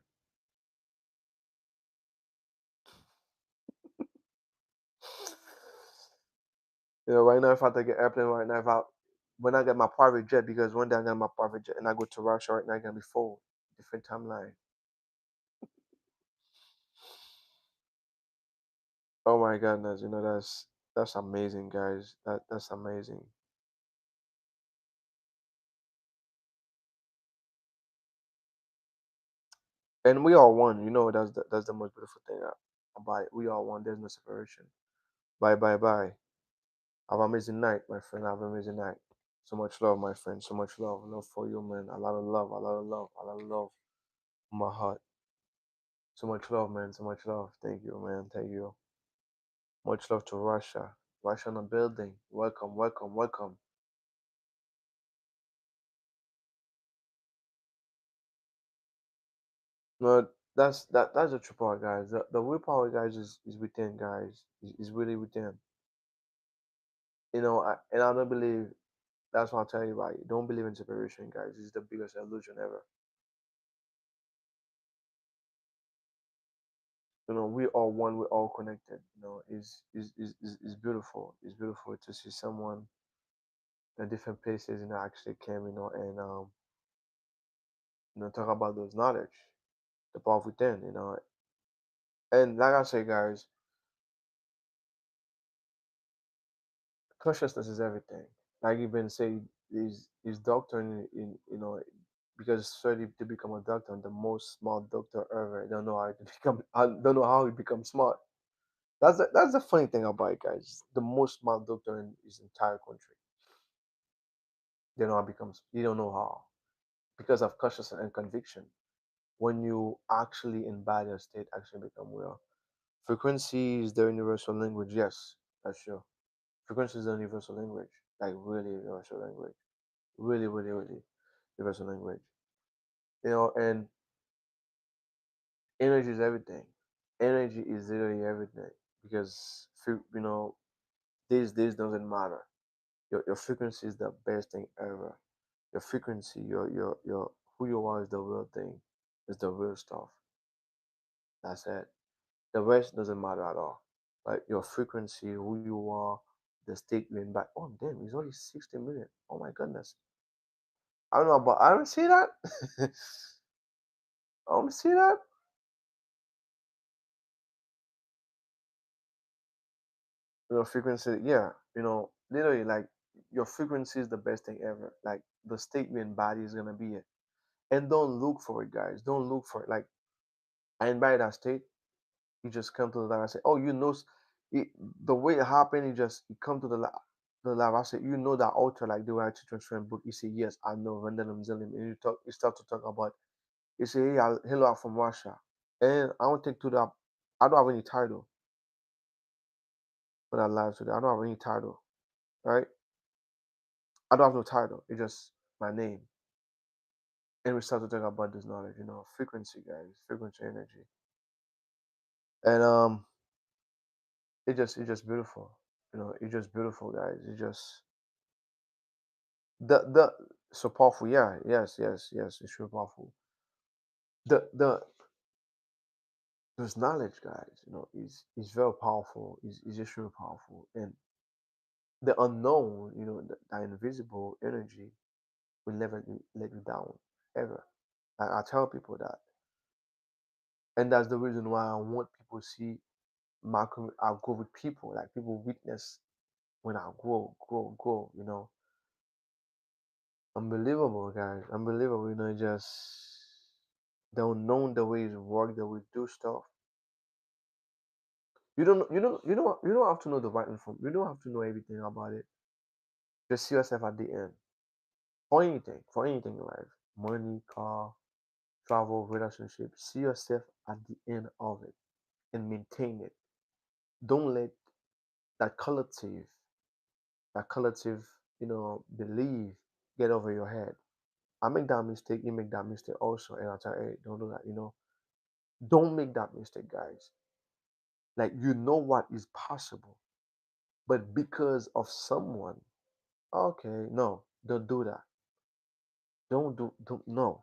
Right now, if I take an airplane right now, when I get my private jet, because one day I get my private jet and I go to Russia right now, it's gonna be full, different timeline. Oh my goodness, that's amazing, guys. That's amazing. And we are one. That's the most beautiful thing about it. We are one. There's no separation. Bye, bye, bye. Have an amazing night, my friend. Have an amazing night. So much love, my friend. So much love. Love for you, man. A lot of love. A lot of love. A lot of love in my heart. So much love, man. So much love. Thank you, man. Thank you. Much love to Russia. Russia in the building. Welcome, welcome, welcome. No, that's the true power, guys. The real power, guys, is within, guys. Is really within. And I don't believe that's what I'll tell you about it. Don't believe in separation, guys. It's the biggest illusion ever. We are one, we're all connected. Is beautiful. It's beautiful to see someone in different places, actually came, and talk about those knowledge, the power within. And like I say, guys, consciousness is everything. Like you've been saying, is doctor in because study to become a doctor, the most smart doctor ever. I don't know how to become. I don't know how he becomes smart. That's the funny thing about it, guys. The most smart doctor in his entire country. They know how becomes. You don't know how because of consciousness and conviction. When you actually embody a state, actually become real. Frequency is the universal language. Yes, that's true. Frequency is the universal language, like really universal language. Really, really, really universal language. And energy is everything. Energy is literally everything. because this doesn't matter. Your frequency is the best thing ever. Your frequency, your who you are is the real thing. Is the real stuff. That's it. The rest doesn't matter at all. Like your frequency, who you are, the state you're in. But oh damn, it's only 60 million. Oh my goodness. I don't know, but I don't see that. I don't see that. Your frequency, yeah. Literally, like your frequency is the best thing ever. Like the state you're in body is gonna be it. And don't look for it, guys. Don't look for it. Like I invite that state. You just come to the lab and say, "Oh, it, the way it happened. You come to the lab. I say, you know that author like the way I to transfer book. You say, yes, I know Randall Zelim, and you start to talk about. You say, hey, hello, I'm from Russia, and I don't think to that. I don't have any title when I live today. I don't have any title, right? I don't have no title. It's just my name, and we start to talk about this knowledge. Frequency, guys, frequency, energy, and it's just beautiful. It's just beautiful, guys. It's just the so powerful. Yeah, yes, yes, yes. It's really powerful. The This knowledge, guys, is very powerful. Is just really powerful, and the unknown, the invisible energy will never let you down ever. I tell people that, and that's the reason why I want people to see I grow with people, like people witness when I grow, grow, grow. Unbelievable, guys, unbelievable. Just the unknown, the way it work, the way we do stuff. You don't have to know the right information. You don't have to know everything about it. Just see yourself at the end. For anything in life. Money, car, travel, relationship. See yourself at the end of it and maintain it. Don't let that collective, belief get over your head. I make that mistake, you make that mistake also, and I tell you, hey, don't do that. Don't make that mistake, guys. Like what is possible, but because of someone, okay, no, don't do that. Don't no.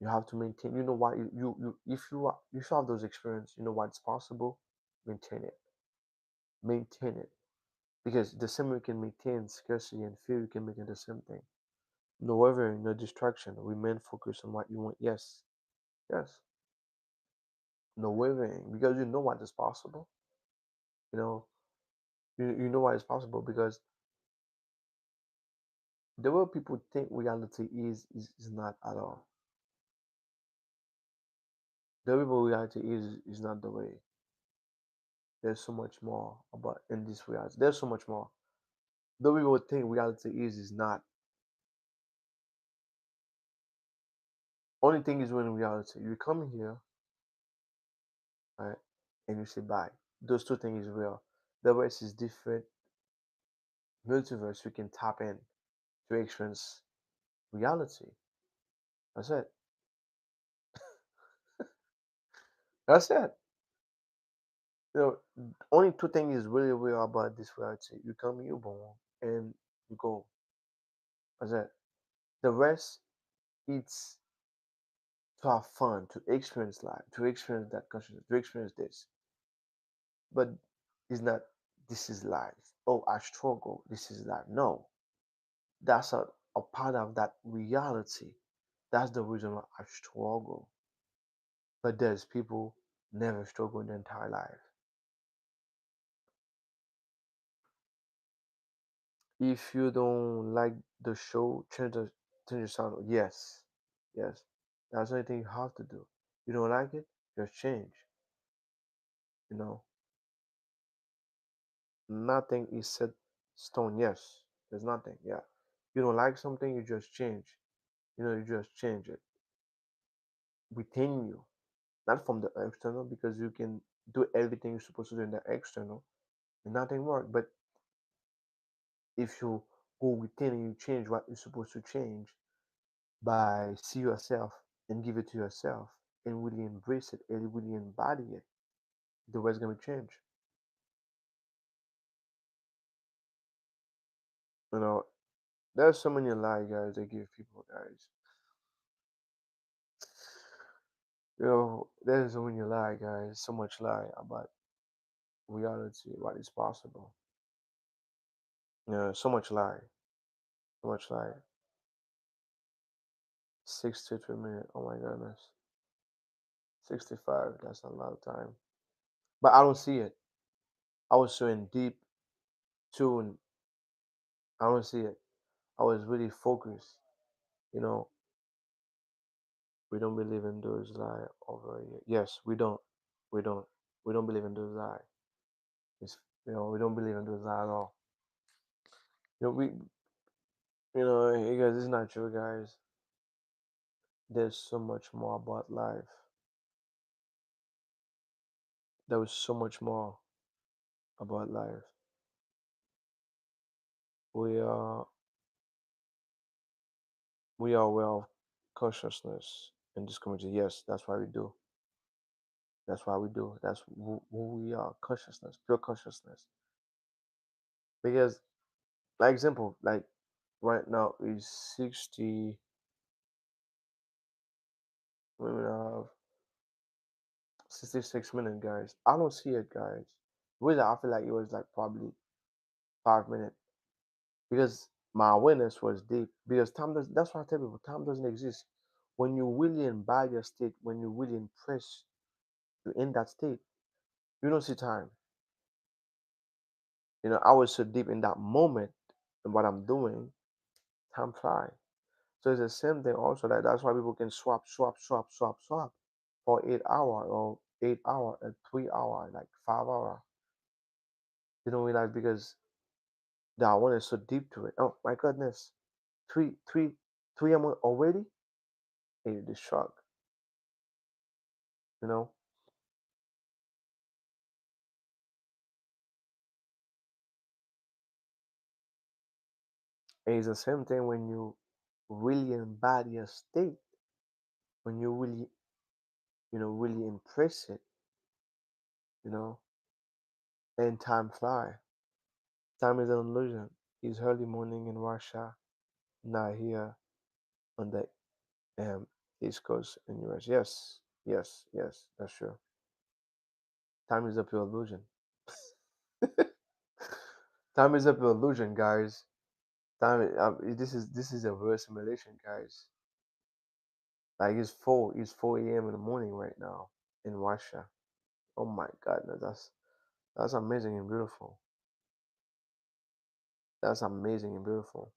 You have to maintain. You know what? If you have those experience, you know what's possible. Maintain it. Maintain it because the same way you can maintain scarcity and fear, you can maintain the same thing. No wavering, no distraction. Remain focused on what you want. Yes, yes. No wavering because you know what is possible. You know, you know what is possible because the way people think reality is not at all. The way reality is not the way. There's so much more about in this reality. There's so much more. The way people think reality is not. Only thing is when in reality you come here, right, and you say bye. Those two things is real. The rest is different multiverse we can tap in to experience reality. That's it. That's it. Only two things is really real about this reality. You come, you born, and you go. That's it. The rest, it's to have fun, to experience life, to experience that consciousness, to experience this. But it's not. This is life. Oh, I struggle. This is life. No, that's a part of that reality. That's the reason why I struggle. But there's people never struggle in their entire life. If you don't like the show, change the channel. Yes, yes. That's the only thing you have to do. You don't like it, just change. You know, nothing is set stone. Yes, there's nothing. Yeah, you don't like something, you just change. You just change it within you, not from the external, because you can do everything you're supposed to do in the external and nothing work. But if you go within and you change what you're supposed to change by see yourself and give it to yourself and really embrace it and really embody it, the way it's gonna change. You know, there's so many lie, guys. They give people, guys. There's so many lie, guys. So much lie about reality, what is possible. So much lie, so much lie. 63 minutes. Oh my goodness. 65. That's a lot of time. But I don't see it. I was so in deep tune. I don't see it. I was really focused. You know, we don't believe in those lie over here. Yes, we don't. We don't. We don't believe in those lie. It's, we don't believe in those lie at all. We, you guys, it's not true, guys. There's so much more about life. There was so much more about life. We are, we are aware of consciousness in this community. Yes, that's why we do. That's why we do. That's who we are. Consciousness, pure consciousness. Because, like example, like right now is 60. We have 66 minutes, guys. I don't see it, guys. Really, I feel like it was like probably 5 minutes because my awareness was deep. Because time does. That's why I tell people time doesn't exist. When you really embody your state, when you really impress, you're in that state. You don't see time. I was so deep in that moment and what I'm doing, time fly. So it's the same thing also. Like that's why people can swap for 8 hour or 8 hour and 3 hour, like 5 hour. You don't realize because the awareness is so deep to it. Oh my goodness. Three am already? Hey, the shock, you know? And it's the same thing when you really embody a state, when you really, really impress it, you know, and time fly. Time is an illusion. It's early morning in Russia, not here on the East Coast in US. Yes, yes, yes, that's true. Time is a pure illusion. Time is a pure illusion, guys. This is a real simulation, guys. Like it's 4 a.m. in the morning right now in Russia. Oh my goodness, that's amazing and beautiful. That's amazing and beautiful.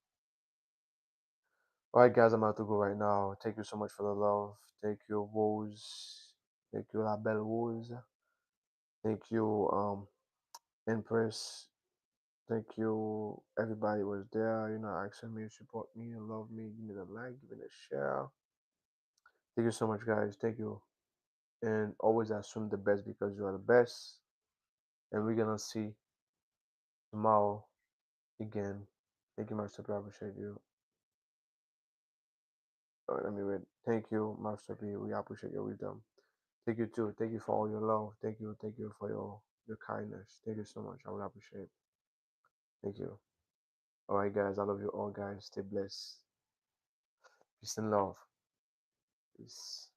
All right, guys, I'm about to go right now. Thank you so much for the love. Thank you, Rose. Thank you, La Belle Rose. Thank you, Empress. Thank you, everybody was there. Asking me, support me, love me, give me the like, give me the share. Thank you so much, guys. Thank you, and always assume the best because you are the best. And we're gonna see tomorrow again. Thank you, Master P. I appreciate you. All right, let me read. Thank you, Master P. We appreciate your wisdom. Thank you too. Thank you for all your love. Thank you for your kindness. Thank you so much. I would appreciate it. Thank you. All right, guys. I love you all, guys. Stay blessed. Peace and love. Peace.